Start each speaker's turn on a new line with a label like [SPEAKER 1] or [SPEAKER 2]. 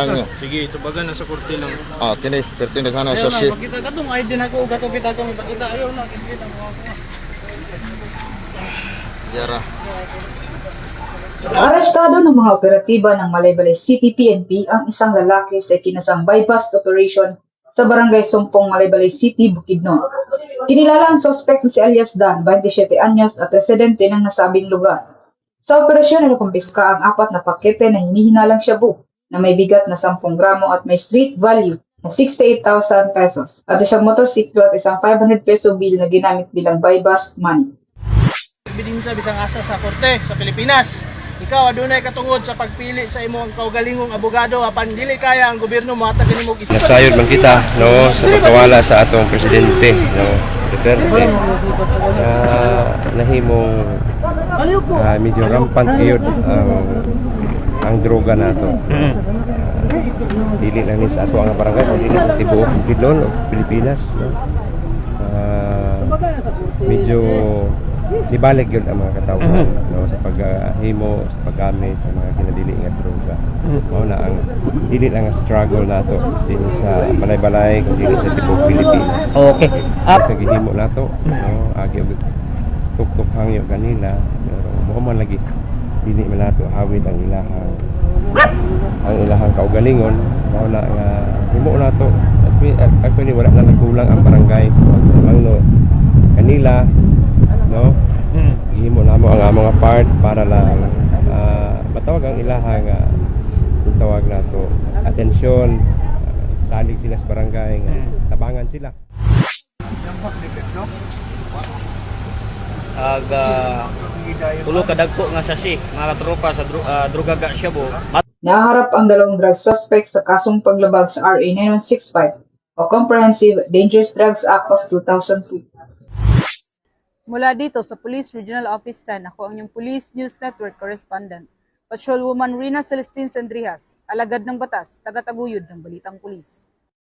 [SPEAKER 1] ang
[SPEAKER 2] Sige, tubagan na sa korte lang.
[SPEAKER 1] kini pertin daghana
[SPEAKER 3] Ayaw
[SPEAKER 1] sa
[SPEAKER 3] na, pakita ka itong ID na ko, gato kita itong ipakita. Ayaw na, kita mo ako.
[SPEAKER 1] Zara.
[SPEAKER 4] Arestado ng mga operatiba ng Malaybalay City PNP ang isang lalaki sa ikinasang buy-bust operation sa barangay Sumpong, Malaybalay City, Bukidnon. Kinilala ang suspect na si alias Dan, 27 anyos at residente ng nasabing lugar. Sa operasyon ay nakumpiska ang 4 na pakete na hinihinalang shabu na may bigat na 10 gramo at may street value na 68,000 pesos at isang motorsiklo at isang 500 peso bill na ginamit bilang buy-bust money.
[SPEAKER 3] Ebidensya bisang asa sa korte sa Pilipinas. Ikaw adunay katungod sa pagpili sa imong kaugalingong abogado apan dili kaya ang gobyerno mohatag kanimo isip.
[SPEAKER 5] Nasayod man kita no sa pagkawala sa atong presidente no Duterte nahimong medyo rampant gyud ang droga nato. Dili lang ni sa ato ang barangay kundi sa tibuok Bukidnon o Pilipinas no. Medyo nibalik yun ang mga katawhan no, sa paghimo, sa paggamit sa mga kinadili nga droga. Mao na ang dili lang ang struggle nato din sa Malaybalay kundi sa tibuok Pilipinas.
[SPEAKER 6] Okay.
[SPEAKER 5] Sa gihimo nato no, agi og tuk-tuk hangyo kanila pero mao man lagi dili man nato hawid ang ilahang kaugalingon. Mao na nga himo nato actually wala na nagkulang ang barangay sa pagtulong kanila no. Gihimo namo ang mga part para lang matawag ang ilahang tawag nato atensyon, salig sila sa barangay nga tabangan sila.
[SPEAKER 6] Tulo ka dagko nga sasi mga tropa sa droga ga shabu.
[SPEAKER 4] Naharap ang dalawang drug suspect sa kasong paglabag sa RA 9165 o Comprehensive Dangerous Drugs Act of 2002.
[SPEAKER 7] Mula dito sa Police Regional Office 10, ako ang inyong Police News Network Correspondent, Patrolwoman Rina Celestine Sandrihas, alagad ng batas, taga-taguyod ng Balitang Pulis.